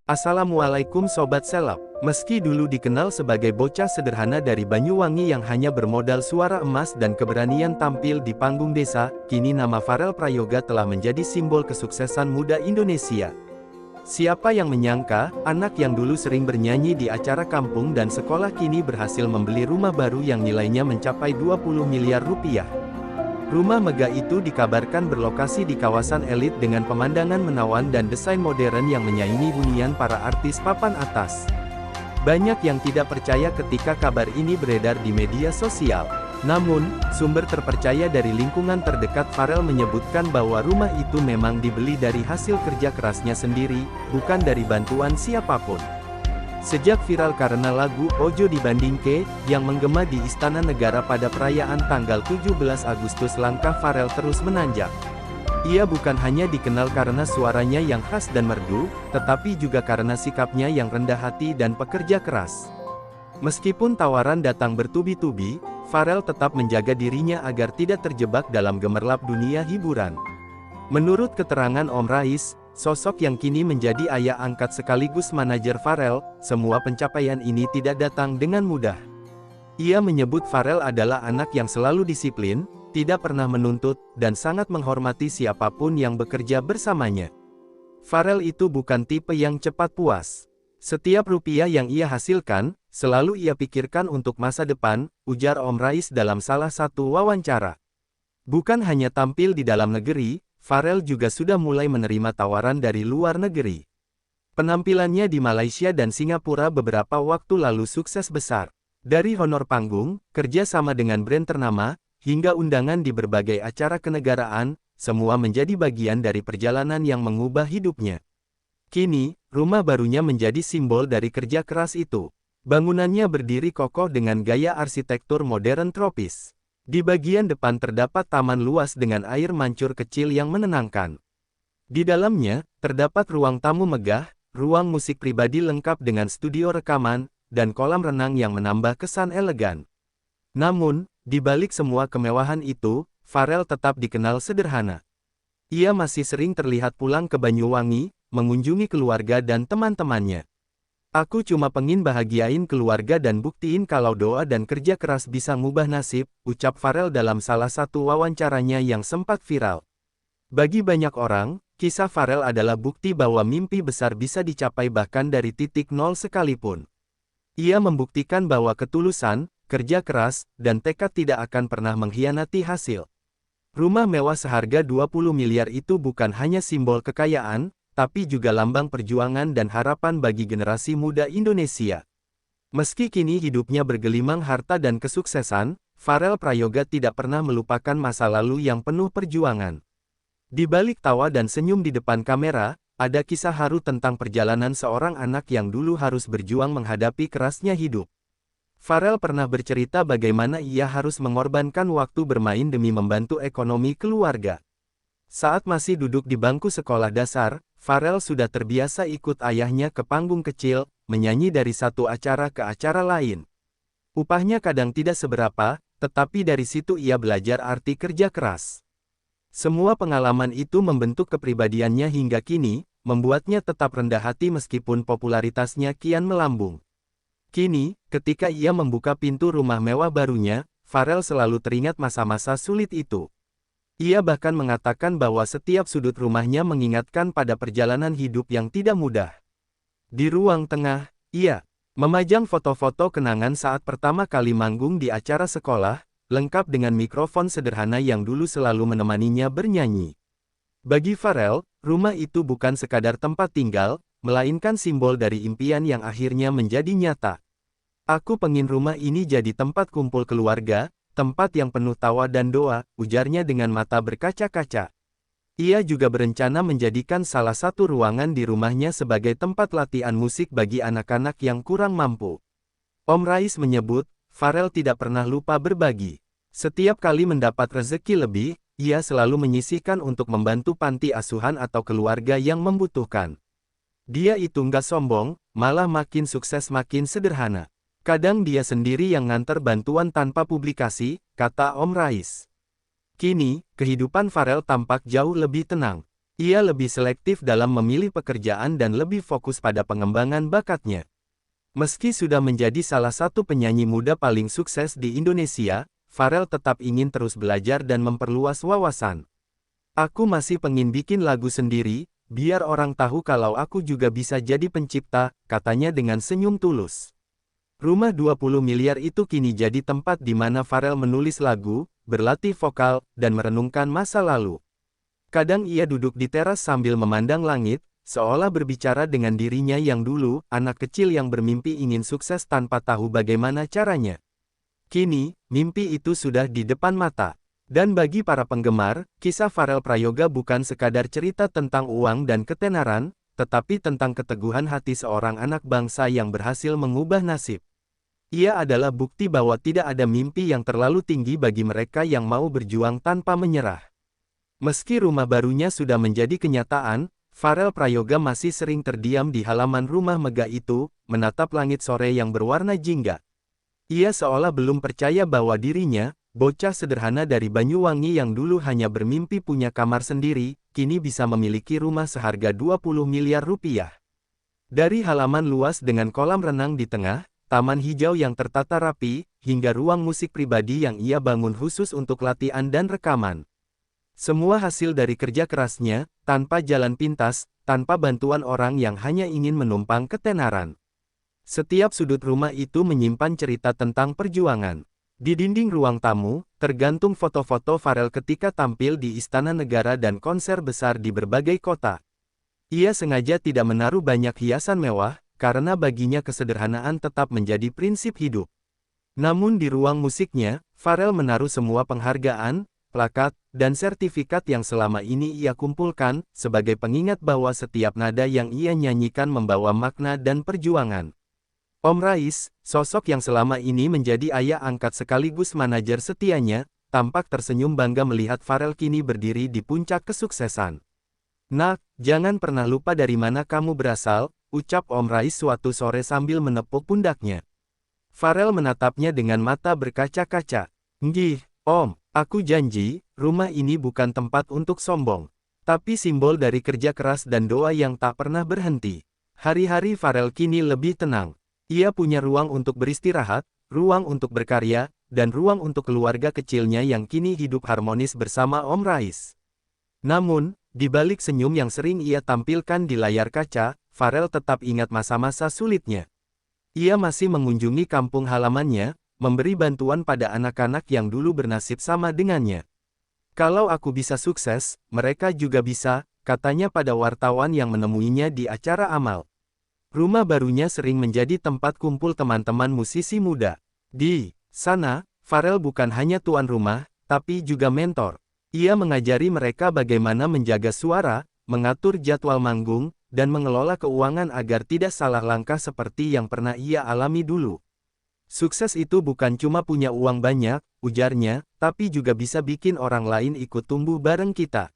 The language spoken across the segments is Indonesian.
Assalamualaikum Sobat Seleb. Meski dulu dikenal sebagai bocah sederhana dari Banyuwangi yang hanya bermodal suara emas dan keberanian tampil di panggung desa, kini nama Pharrell Prayoga telah menjadi simbol kesuksesan muda Indonesia. Siapa yang menyangka, anak yang dulu sering bernyanyi di acara kampung dan sekolah kini berhasil membeli rumah baru yang nilainya mencapai 20 miliar rupiah. Rumah megah itu dikabarkan berlokasi di kawasan elit dengan pemandangan menawan dan desain modern yang menyaingi hunian para artis papan atas. Banyak yang tidak percaya ketika kabar ini beredar di media sosial. Namun, sumber terpercaya dari lingkungan terdekat Pharrell menyebutkan bahwa rumah itu memang dibeli dari hasil kerja kerasnya sendiri, bukan dari bantuan siapapun. Sejak viral karena lagu Ojo Dibandingke, yang menggema di Istana Negara pada perayaan tanggal 17 Agustus, langkah Pharrell terus menanjak. Ia bukan hanya dikenal karena suaranya yang khas dan merdu, tetapi juga karena sikapnya yang rendah hati dan pekerja keras. Meskipun tawaran datang bertubi-tubi, Pharrell tetap menjaga dirinya agar tidak terjebak dalam gemerlap dunia hiburan. Menurut keterangan Om Rais, sosok yang kini menjadi ayah angkat sekaligus manajer Pharrell, semua pencapaian ini tidak datang dengan mudah. Ia menyebut Pharrell adalah anak yang selalu disiplin, tidak pernah menuntut, dan sangat menghormati siapapun yang bekerja bersamanya. Pharrell itu bukan tipe yang cepat puas. Setiap rupiah yang ia hasilkan, selalu ia pikirkan untuk masa depan, ujar Om Rais dalam salah satu wawancara. Bukan hanya tampil di dalam negeri, Pharrell juga sudah mulai menerima tawaran dari luar negeri. Penampilannya di Malaysia dan Singapura beberapa waktu lalu sukses besar. Dari honor panggung, kerja sama dengan brand ternama, hingga undangan di berbagai acara kenegaraan, semua menjadi bagian dari perjalanan yang mengubah hidupnya. Kini, rumah barunya menjadi simbol dari kerja keras itu. Bangunannya berdiri kokoh dengan gaya arsitektur modern tropis. Di bagian depan terdapat taman luas dengan air mancur kecil yang menenangkan. Di dalamnya, terdapat ruang tamu megah, ruang musik pribadi lengkap dengan studio rekaman, dan kolam renang yang menambah kesan elegan. Namun, di balik semua kemewahan itu, Pharrell tetap dikenal sederhana. Ia masih sering terlihat pulang ke Banyuwangi, mengunjungi keluarga dan teman-temannya. Aku cuma pengen bahagiain keluarga dan buktiin kalau doa dan kerja keras bisa ngubah nasib, ucap Pharrell dalam salah satu wawancaranya yang sempat viral. Bagi banyak orang, kisah Pharrell adalah bukti bahwa mimpi besar bisa dicapai bahkan dari titik nol sekalipun. Ia membuktikan bahwa ketulusan, kerja keras, dan tekad tidak akan pernah mengkhianati hasil. Rumah mewah seharga 20 miliar itu bukan hanya simbol kekayaan, tapi juga lambang perjuangan dan harapan bagi generasi muda Indonesia. Meski kini hidupnya bergelimang harta dan kesuksesan, Pharrell Prayoga tidak pernah melupakan masa lalu yang penuh perjuangan. Di balik tawa dan senyum di depan kamera, ada kisah haru tentang perjalanan seorang anak yang dulu harus berjuang menghadapi kerasnya hidup. Pharrell pernah bercerita bagaimana ia harus mengorbankan waktu bermain demi membantu ekonomi keluarga. Saat masih duduk di bangku sekolah dasar, Pharrell sudah terbiasa ikut ayahnya ke panggung kecil, menyanyi dari satu acara ke acara lain. Upahnya kadang tidak seberapa, tetapi dari situ ia belajar arti kerja keras. Semua pengalaman itu membentuk kepribadiannya hingga kini, membuatnya tetap rendah hati meskipun popularitasnya kian melambung. Kini, ketika ia membuka pintu rumah mewah barunya, Pharrell selalu teringat masa-masa sulit itu. Ia bahkan mengatakan bahwa setiap sudut rumahnya mengingatkan pada perjalanan hidup yang tidak mudah. Di ruang tengah, ia memajang foto-foto kenangan saat pertama kali manggung di acara sekolah, lengkap dengan mikrofon sederhana yang dulu selalu menemaninya bernyanyi. Bagi Pharrell, rumah itu bukan sekadar tempat tinggal, melainkan simbol dari impian yang akhirnya menjadi nyata. Aku pengen rumah ini jadi tempat kumpul keluarga, tempat yang penuh tawa dan doa, ujarnya dengan mata berkaca-kaca. Ia juga berencana menjadikan salah satu ruangan di rumahnya sebagai tempat latihan musik bagi anak-anak yang kurang mampu. Om Rais menyebut, Pharrell tidak pernah lupa berbagi. Setiap kali mendapat rezeki lebih, ia selalu menyisihkan untuk membantu panti asuhan atau keluarga yang membutuhkan. Dia itu nggak sombong, malah makin sukses makin sederhana. Kadang dia sendiri yang nganter bantuan tanpa publikasi, kata Om Rais. Kini, kehidupan Pharrell tampak jauh lebih tenang. Ia lebih selektif dalam memilih pekerjaan dan lebih fokus pada pengembangan bakatnya. Meski sudah menjadi salah satu penyanyi muda paling sukses di Indonesia, Pharrell tetap ingin terus belajar dan memperluas wawasan. Aku masih pengen bikin lagu sendiri, biar orang tahu kalau aku juga bisa jadi pencipta, katanya dengan senyum tulus. Rumah 20 miliar itu kini jadi tempat di mana Pharrell menulis lagu, berlatih vokal, dan merenungkan masa lalu. Kadang ia duduk di teras sambil memandang langit, seolah berbicara dengan dirinya yang dulu, anak kecil yang bermimpi ingin sukses tanpa tahu bagaimana caranya. Kini, mimpi itu sudah di depan mata. Dan bagi para penggemar, kisah Pharrell Prayoga bukan sekadar cerita tentang uang dan ketenaran, tetapi tentang keteguhan hati seorang anak bangsa yang berhasil mengubah nasib. Ia adalah bukti bahwa tidak ada mimpi yang terlalu tinggi bagi mereka yang mau berjuang tanpa menyerah. Meski rumah barunya sudah menjadi kenyataan, Pharrell Prayoga masih sering terdiam di halaman rumah megah itu, menatap langit sore yang berwarna jingga. Ia seolah belum percaya bahwa dirinya, bocah sederhana dari Banyuwangi yang dulu hanya bermimpi punya kamar sendiri, kini bisa memiliki rumah seharga 20 miliar rupiah. Dari halaman luas dengan kolam renang di tengah, taman hijau yang tertata rapi, hingga ruang musik pribadi yang ia bangun khusus untuk latihan dan rekaman. Semua hasil dari kerja kerasnya, tanpa jalan pintas, tanpa bantuan orang yang hanya ingin menumpang ketenaran. Setiap sudut rumah itu menyimpan cerita tentang perjuangan. Di dinding ruang tamu, tergantung foto-foto Pharrell ketika tampil di Istana Negara dan konser besar di berbagai kota. Ia sengaja tidak menaruh banyak hiasan mewah, karena baginya kesederhanaan tetap menjadi prinsip hidup. Namun di ruang musiknya, Pharrell menaruh semua penghargaan, plakat, dan sertifikat yang selama ini ia kumpulkan, sebagai pengingat bahwa setiap nada yang ia nyanyikan membawa makna dan perjuangan. Om Rais, sosok yang selama ini menjadi ayah angkat sekaligus manajer setianya, tampak tersenyum bangga melihat Pharrell kini berdiri di puncak kesuksesan. "Nak, jangan pernah lupa dari mana kamu berasal," ucap Om Rais suatu sore sambil menepuk pundaknya. Pharrell menatapnya dengan mata berkaca-kaca. "Nggih, Om. Aku janji, rumah ini bukan tempat untuk sombong, tapi simbol dari kerja keras dan doa yang tak pernah berhenti." Hari-hari Pharrell kini lebih tenang. Ia punya ruang untuk beristirahat, ruang untuk berkarya, dan ruang untuk keluarga kecilnya yang kini hidup harmonis bersama Om Rais. Namun, di balik senyum yang sering ia tampilkan di layar kaca, Pharrell tetap ingat masa-masa sulitnya. Ia masih mengunjungi kampung halamannya, memberi bantuan pada anak-anak yang dulu bernasib sama dengannya. "Kalau aku bisa sukses, mereka juga bisa," katanya pada wartawan yang menemuinya di acara amal. Rumah barunya sering menjadi tempat kumpul teman-teman musisi muda. Di sana, Pharrell bukan hanya tuan rumah, tapi juga mentor. Ia mengajari mereka bagaimana menjaga suara, mengatur jadwal manggung, dan mengelola keuangan agar tidak salah langkah seperti yang pernah ia alami dulu. "Sukses itu bukan cuma punya uang banyak," ujarnya, "tapi juga bisa bikin orang lain ikut tumbuh bareng kita."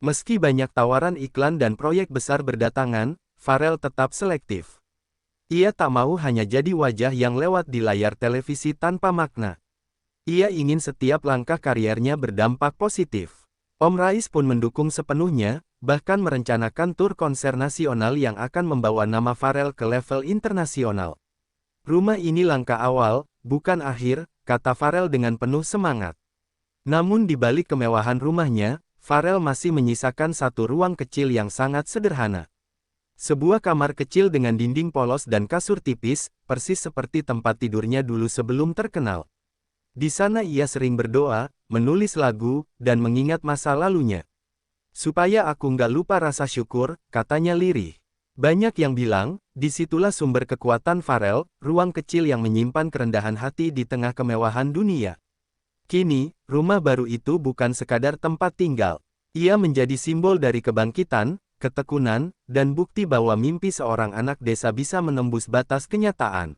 Meski banyak tawaran iklan dan proyek besar berdatangan, Pharrell tetap selektif. Ia tak mau hanya jadi wajah yang lewat di layar televisi tanpa makna. Ia ingin setiap langkah karirnya berdampak positif. Om Rais pun mendukung sepenuhnya, bahkan merencanakan tur konser nasional yang akan membawa nama Pharrell ke level internasional. "Rumah ini langkah awal, bukan akhir," kata Pharrell dengan penuh semangat. Namun di balik kemewahan rumahnya, Pharrell masih menyisakan satu ruang kecil yang sangat sederhana. Sebuah kamar kecil dengan dinding polos dan kasur tipis, persis seperti tempat tidurnya dulu sebelum terkenal. Di sana ia sering berdoa, menulis lagu, dan mengingat masa lalunya. "Supaya aku nggak lupa rasa syukur," katanya lirih. Banyak yang bilang, disitulah sumber kekuatan Pharrell, ruang kecil yang menyimpan kerendahan hati di tengah kemewahan dunia. Kini, rumah baru itu bukan sekadar tempat tinggal. Ia menjadi simbol dari kebangkitan, ketekunan, dan bukti bahwa mimpi seorang anak desa bisa menembus batas kenyataan.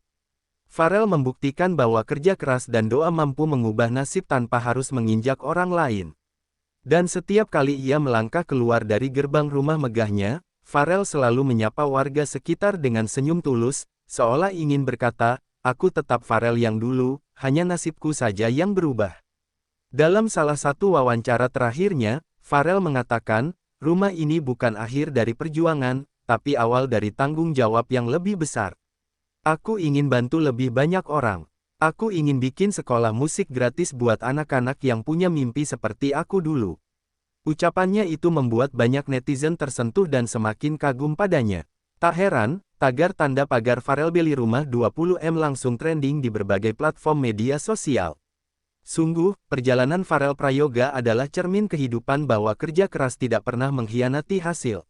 Pharrell membuktikan bahwa kerja keras dan doa mampu mengubah nasib tanpa harus menginjak orang lain. Dan setiap kali ia melangkah keluar dari gerbang rumah megahnya, Pharrell selalu menyapa warga sekitar dengan senyum tulus, seolah ingin berkata, "Aku tetap Pharrell yang dulu, hanya nasibku saja yang berubah." Dalam salah satu wawancara terakhirnya, Pharrell mengatakan, rumah ini bukan akhir dari perjuangan, tapi awal dari tanggung jawab yang lebih besar. Aku ingin bantu lebih banyak orang. Aku ingin bikin sekolah musik gratis buat anak-anak yang punya mimpi seperti aku dulu. Ucapannya itu membuat banyak netizen tersentuh dan semakin kagum padanya. Tak heran, tagar tanda pagar Pharrell beli rumah 20M langsung trending di berbagai platform media sosial. Sungguh, perjalanan Pharrell Prayoga adalah cermin kehidupan bahwa kerja keras tidak pernah mengkhianati hasil.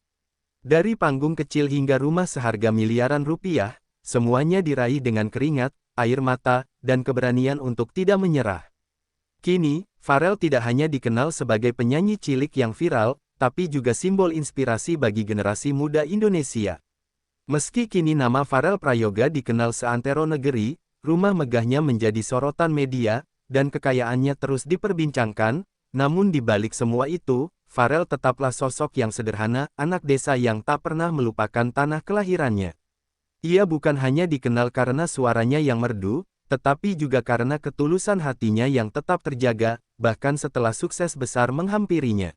Dari panggung kecil hingga rumah seharga miliaran rupiah, semuanya diraih dengan keringat, air mata, dan keberanian untuk tidak menyerah. Kini, Pharrell tidak hanya dikenal sebagai penyanyi cilik yang viral, tapi juga simbol inspirasi bagi generasi muda Indonesia. Meski kini nama Pharrell Prayoga dikenal seantero negeri, rumah megahnya menjadi sorotan media, dan kekayaannya terus diperbincangkan, namun di balik semua itu, Pharrell tetaplah sosok yang sederhana, anak desa yang tak pernah melupakan tanah kelahirannya. Ia bukan hanya dikenal karena suaranya yang merdu, tetapi juga karena ketulusan hatinya yang tetap terjaga, bahkan setelah sukses besar menghampirinya.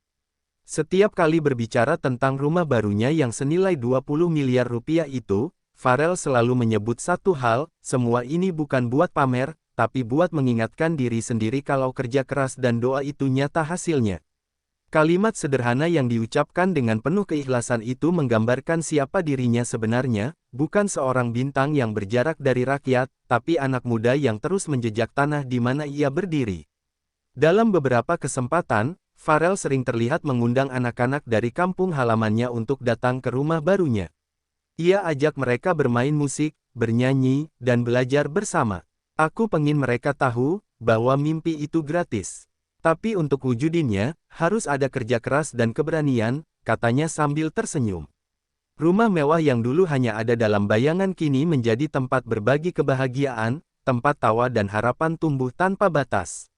Setiap kali berbicara tentang rumah barunya yang senilai 20 miliar rupiah itu, Pharrell selalu menyebut satu hal, semua ini bukan buat pamer, tapi buat mengingatkan diri sendiri kalau kerja keras dan doa itu nyata hasilnya. Kalimat sederhana yang diucapkan dengan penuh keikhlasan itu menggambarkan siapa dirinya sebenarnya, bukan seorang bintang yang berjarak dari rakyat, tapi anak muda yang terus menjejak tanah di mana ia berdiri. Dalam beberapa kesempatan, Pharrell sering terlihat mengundang anak-anak dari kampung halamannya untuk datang ke rumah barunya. Ia ajak mereka bermain musik, bernyanyi, dan belajar bersama. Aku pengen mereka tahu, bahwa mimpi itu gratis. Tapi untuk wujudinnya, harus ada kerja keras dan keberanian, katanya sambil tersenyum. Rumah mewah yang dulu hanya ada dalam bayangan kini menjadi tempat berbagi kebahagiaan, tempat tawa dan harapan tumbuh tanpa batas.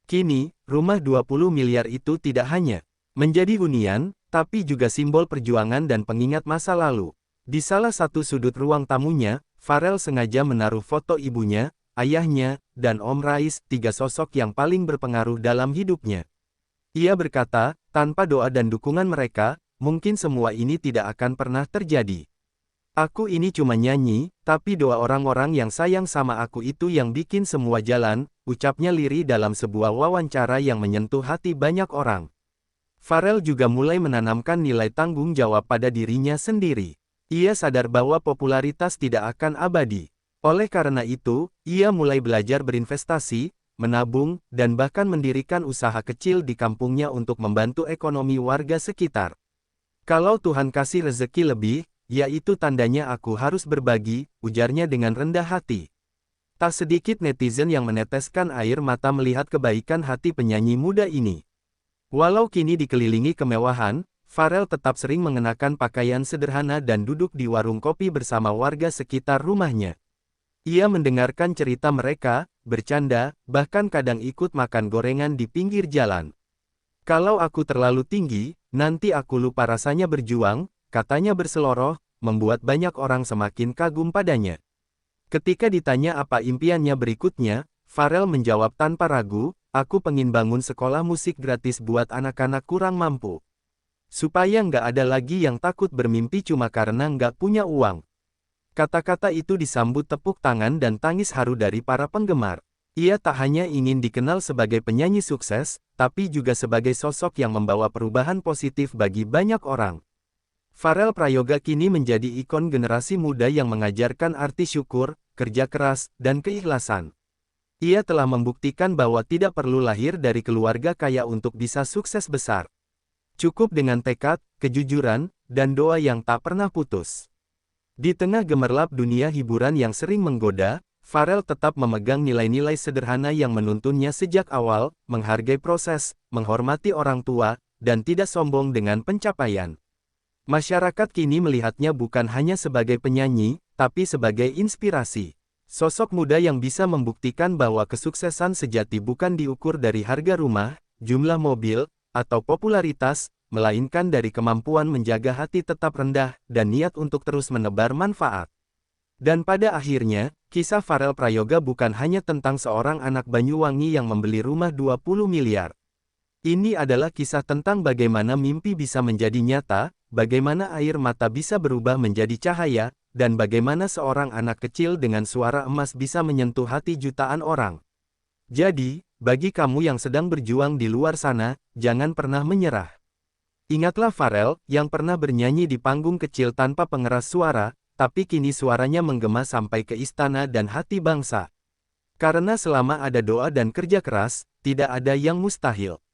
Kini, rumah 20 miliar itu tidak hanya menjadi hunian, tapi juga simbol perjuangan dan pengingat masa lalu. Di salah satu sudut ruang tamunya, Pharrell sengaja menaruh foto ibunya, ayahnya, dan Om Rais, tiga sosok yang paling berpengaruh dalam hidupnya. Ia berkata, tanpa doa dan dukungan mereka, mungkin semua ini tidak akan pernah terjadi. Aku ini cuma nyanyi, tapi doa orang-orang yang sayang sama aku itu yang bikin semua jalan, ucapnya lirih dalam sebuah wawancara yang menyentuh hati banyak orang. Pharrell juga mulai menanamkan nilai tanggung jawab pada dirinya sendiri. Ia sadar bahwa popularitas tidak akan abadi. Oleh karena itu, ia mulai belajar berinvestasi, menabung, dan bahkan mendirikan usaha kecil di kampungnya untuk membantu ekonomi warga sekitar. Kalau Tuhan kasih rezeki lebih, ya itu tandanya aku harus berbagi, ujarnya dengan rendah hati. Tak sedikit netizen yang meneteskan air mata melihat kebaikan hati penyanyi muda ini. Walau kini dikelilingi kemewahan, Pharrell tetap sering mengenakan pakaian sederhana dan duduk di warung kopi bersama warga sekitar rumahnya. Ia mendengarkan cerita mereka, bercanda, bahkan kadang ikut makan gorengan di pinggir jalan. Kalau aku terlalu tinggi, nanti aku lupa rasanya berjuang, katanya berseloroh, membuat banyak orang semakin kagum padanya. Ketika ditanya apa impiannya berikutnya, Pharrell menjawab tanpa ragu, aku pengen bangun sekolah musik gratis buat anak-anak kurang mampu. Supaya nggak ada lagi yang takut bermimpi cuma karena nggak punya uang. Kata-kata itu disambut tepuk tangan dan tangis haru dari para penggemar. Ia tak hanya ingin dikenal sebagai penyanyi sukses, tapi juga sebagai sosok yang membawa perubahan positif bagi banyak orang. Pharrell Prayoga kini menjadi ikon generasi muda yang mengajarkan arti syukur, kerja keras, dan keikhlasan. Ia telah membuktikan bahwa tidak perlu lahir dari keluarga kaya untuk bisa sukses besar. Cukup dengan tekad, kejujuran, dan doa yang tak pernah putus. Di tengah gemerlap dunia hiburan yang sering menggoda, Pharrell tetap memegang nilai-nilai sederhana yang menuntunnya sejak awal, menghargai proses, menghormati orang tua, dan tidak sombong dengan pencapaian. Masyarakat kini melihatnya bukan hanya sebagai penyanyi, tapi sebagai inspirasi. Sosok muda yang bisa membuktikan bahwa kesuksesan sejati bukan diukur dari harga rumah, jumlah mobil, atau popularitas, melainkan dari kemampuan menjaga hati tetap rendah, dan niat untuk terus menebar manfaat. Dan pada akhirnya, kisah Pharrell Prayoga bukan hanya tentang seorang anak Banyuwangi yang membeli rumah 20 miliar. Ini adalah kisah tentang bagaimana mimpi bisa menjadi nyata, bagaimana air mata bisa berubah menjadi cahaya, dan bagaimana seorang anak kecil dengan suara emas bisa menyentuh hati jutaan orang. Jadi, bagi kamu yang sedang berjuang di luar sana, jangan pernah menyerah. Ingatlah Pharrell, yang pernah bernyanyi di panggung kecil tanpa pengeras suara, tapi kini suaranya menggema sampai ke istana dan hati bangsa. Karena selama ada doa dan kerja keras, tidak ada yang mustahil.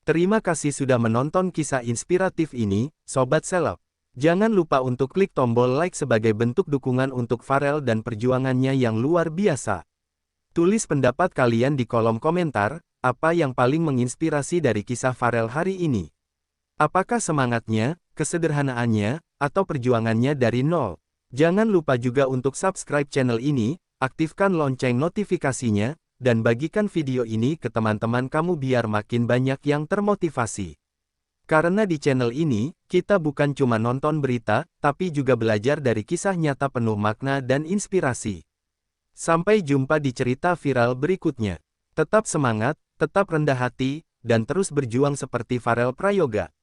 Terima kasih sudah menonton kisah inspiratif ini, Sobat Seleb. Jangan lupa untuk klik tombol like sebagai bentuk dukungan untuk Pharrell dan perjuangannya yang luar biasa. Tulis pendapat kalian di kolom komentar, apa yang paling menginspirasi dari kisah Pharrell hari ini. Apakah semangatnya, kesederhanaannya, atau perjuangannya dari nol? Jangan lupa juga untuk subscribe channel ini, aktifkan lonceng notifikasinya, dan bagikan video ini ke teman-teman kamu biar makin banyak yang termotivasi. Karena di channel ini, kita bukan cuma nonton berita, tapi juga belajar dari kisah nyata penuh makna dan inspirasi. Sampai jumpa di cerita viral berikutnya. Tetap semangat, tetap rendah hati, dan terus berjuang seperti Pharrell Prayoga.